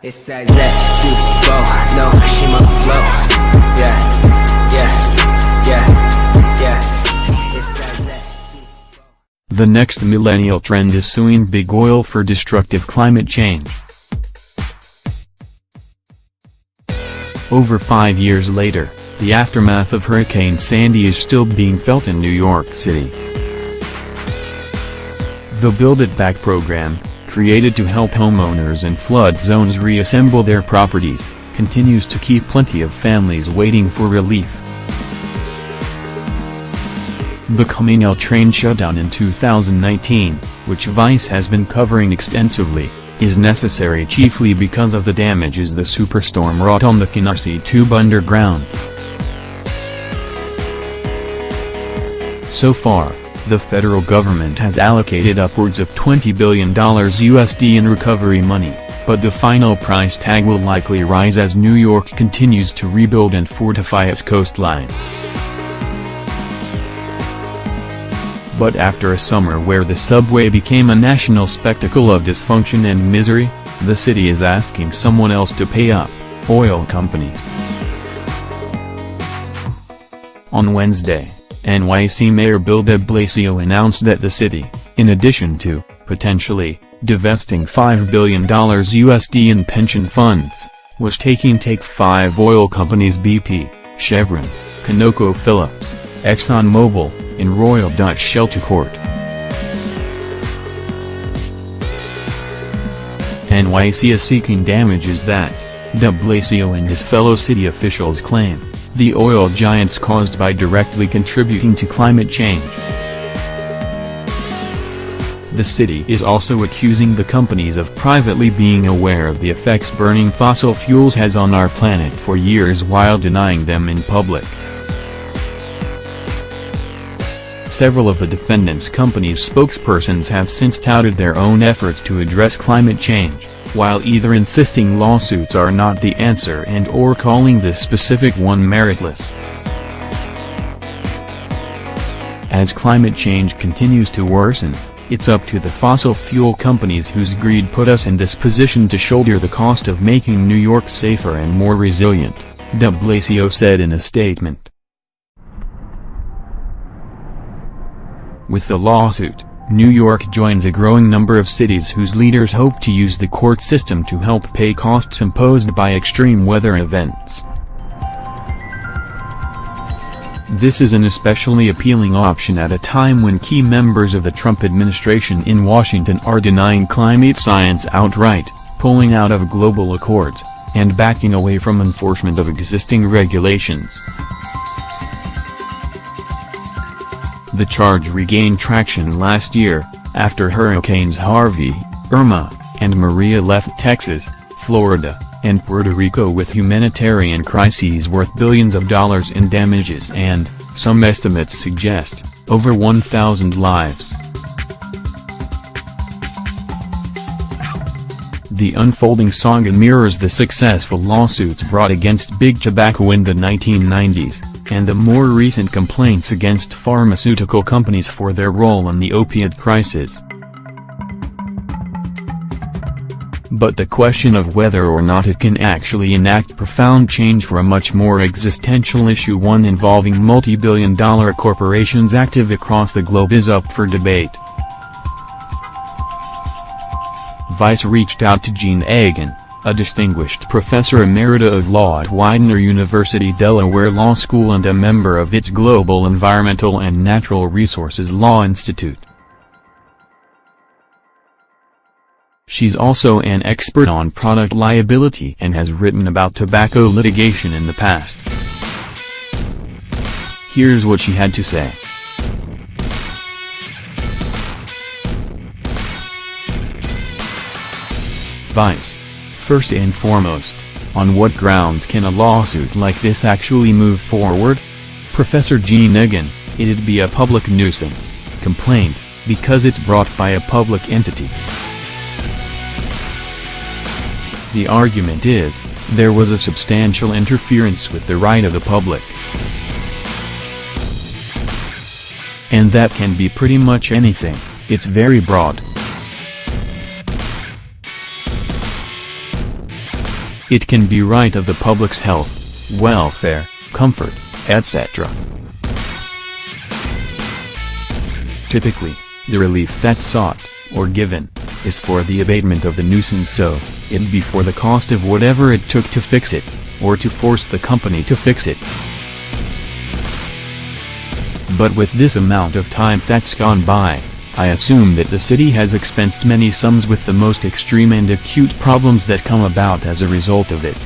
It's that flow, no, she my flow. Yeah. It's that. The next millennial trend is suing big oil for destructive climate change. Over 5 years later, the aftermath of Hurricane Sandy is still being felt in New York City. The Build It Back program, created to help homeowners in flood zones reassemble their properties, continues to keep plenty of families waiting for relief. The coming L train shutdown in 2019, which Vice has been covering extensively, is necessary chiefly because of the damages the superstorm wrought on the Canarsie Tube underground. So far, the federal government has allocated upwards of $20 billion USD in recovery money, but the final price tag will likely rise as New York continues to rebuild and fortify its coastline. But after a summer where the subway became a national spectacle of dysfunction and misery, the city is asking someone else to pay up: oil companies. On Wednesday, NYC Mayor Bill de Blasio announced that the city, in addition to, potentially, divesting $5 billion USD in pension funds, was taking 5 oil companies BP, Chevron, ConocoPhillips, ExxonMobil, and Royal Dutch Shell to court. NYC is seeking damages that, de Blasio and his fellow city officials claim, the oil giants caused by directly contributing to climate change. The city is also accusing the companies of privately being aware of the effects burning fossil fuels has on our planet for years while denying them in public. Several of the defendants' companies' spokespersons have since touted their own efforts to address climate change, while either insisting lawsuits are not the answer and/or calling this specific one meritless. As climate change continues to worsen, it's up to the fossil fuel companies whose greed put us in this position to shoulder the cost of making New York safer and more resilient, de Blasio said in a statement. With the lawsuit, New York joins a growing number of cities whose leaders hope to use the court system to help pay costs imposed by extreme weather events. This is an especially appealing option at a time when key members of the Trump administration in Washington are denying climate science outright, pulling out of global accords, and backing away from enforcement of existing regulations. The charge regained traction last year, after Hurricanes Harvey, Irma, and Maria left Texas, Florida, and Puerto Rico with humanitarian crises worth billions of dollars in damages and, some estimates suggest, over 1,000 lives. The unfolding saga mirrors the successful lawsuits brought against Big Tobacco in the 1990s. And the more recent complaints against pharmaceutical companies for their role in the opioid crisis. But the question of whether or not it can actually enact profound change for a much more existential issue, one involving multi-billion-dollar corporations active across the globe, is up for debate. Vice reached out to Jean Egan, a distinguished professor emerita of law at Widener University Delaware Law School and a member of its Global Environmental and Natural Resources Law Institute. She's also an expert on product liability and has written about tobacco litigation in the past. Here's what she had to say. Vice. First and foremost, on what grounds can a lawsuit like this actually move forward? Professor Jean Egan, it'd be a public nuisance complaint, because it's brought by a public entity. The argument is, there was a substantial interference with the right of the public. And that can be pretty much anything, it's very broad. It can be right of the public's health, welfare, comfort, etc. Typically, the relief that's sought, or given, is for the abatement of the nuisance, so it'd be for the cost of whatever it took to fix it, or to force the company to fix it. But with this amount of time that's gone by, I assume that the city has expensed many sums with the most extreme and acute problems that come about as a result of it.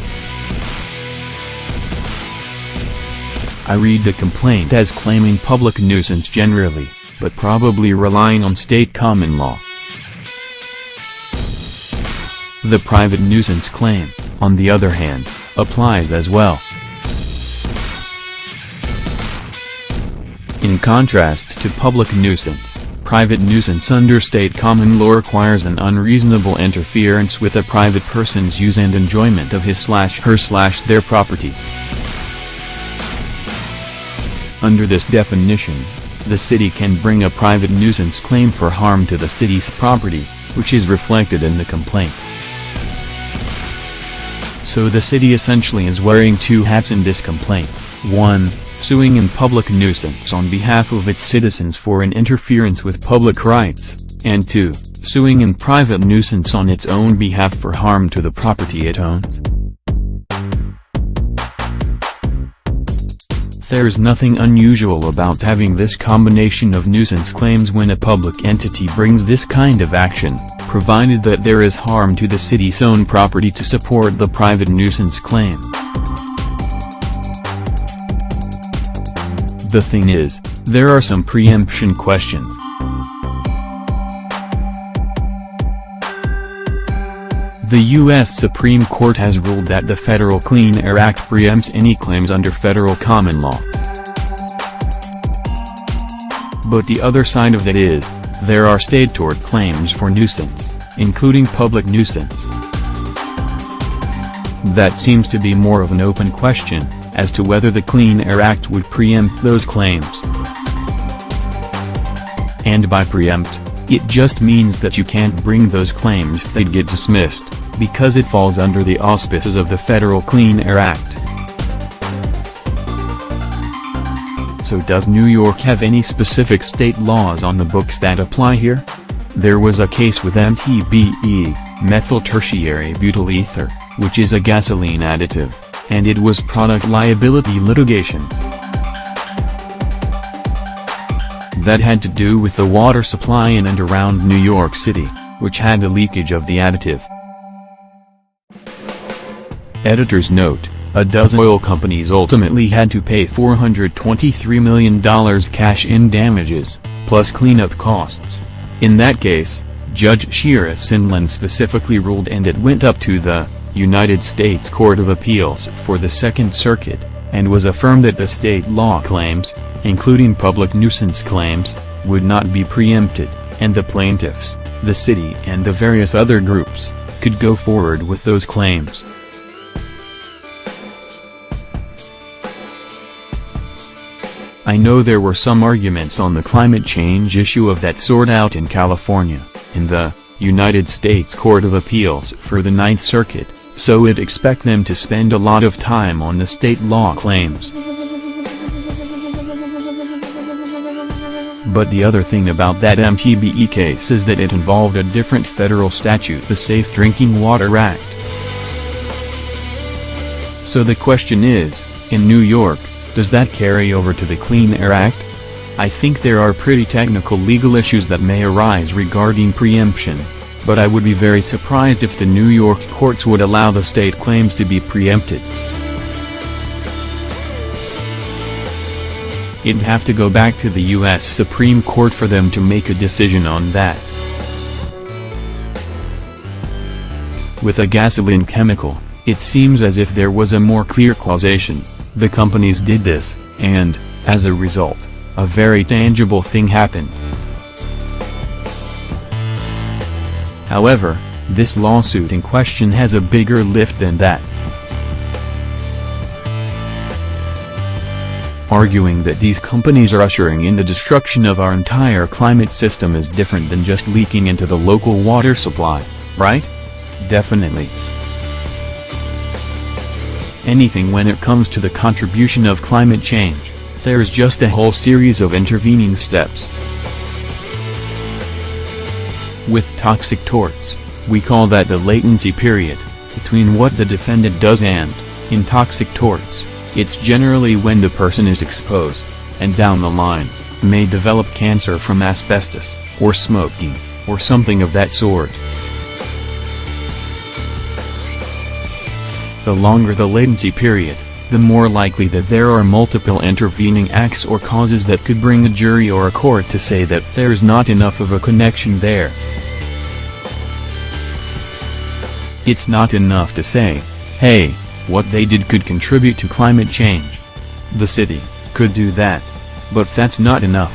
I read the complaint as claiming public nuisance generally, but probably relying on state common law. The private nuisance claim, on the other hand, applies as well. In contrast to public nuisance, private nuisance under state common law requires an unreasonable interference with a private person's use and enjoyment of his/her/their property. Under this definition, the city can bring a private nuisance claim for harm to the city's property, which is reflected in the complaint. So the city essentially is wearing two hats in this complaint: 1, suing in public nuisance on behalf of its citizens for an interference with public rights, and 2, suing in private nuisance on its own behalf for harm to the property it owns. There's nothing unusual about having this combination of nuisance claims when a public entity brings this kind of action, provided that there is harm to the city's own property to support the private nuisance claim. The thing is, there are some preemption questions. The U.S. Supreme Court has ruled that the Federal Clean Air Act preempts any claims under federal common law. But the other side of that is, there are state tort claims for nuisance, including public nuisance. That seems to be more of an open question, as to whether the Clean Air Act would preempt those claims. And by preempt, it just means that you can't bring those claims, they'd get dismissed, because it falls under the auspices of the Federal Clean Air Act. So does New York have any specific state laws on the books that apply here? There was a case with MTBE, methyl tertiary butyl ether, which is a gasoline additive, and it was product liability litigation. That had to do with the water supply in and around New York City, which had the leakage of the additive. Editor's note: a dozen oil companies ultimately had to pay $423 million cash in damages, plus cleanup costs. In that case, Judge Shira Sinlan specifically ruled, and it went up to the United States Court of Appeals for the Second Circuit, and was affirmed that the state law claims, including public nuisance claims, would not be preempted, and the plaintiffs, the city and the various other groups, could go forward with those claims. I know there were some arguments on the climate change issue of that sort out in California, in the United States Court of Appeals for the Ninth Circuit, so we'd expect them to spend a lot of time on the state law claims. But the other thing about that MTBE case is that it involved a different federal statute, the Safe Drinking Water Act. So the question is, in New York, does that carry over to the Clean Air Act? I think there are pretty technical legal issues that may arise regarding preemption, but I would be very surprised if the New York courts would allow the state claims to be preempted. It'd have to go back to the U.S. Supreme Court for them to make a decision on that. With a gasoline chemical, it seems as if there was a more clear causation. The companies did this, and, as a result, a very tangible thing happened. However, this lawsuit in question has a bigger lift than that. Arguing that these companies are ushering in the destruction of our entire climate system is different than just leaking into the local water supply, right? Definitely. anything when it comes to the contribution of climate change. There's just a whole series of intervening steps. With toxic torts, we call that the latency period between what the defendant does and, in toxic torts, it's generally when the person is exposed, and down the line, may develop cancer from asbestos, or smoking, or something of that sort. The longer the latency period, the more likely that there are multiple intervening acts or causes that could bring a jury or a court to say that there's not enough of a connection there. It's not enough to say, hey, what they did could contribute to climate change. The city could do that. But that's not enough.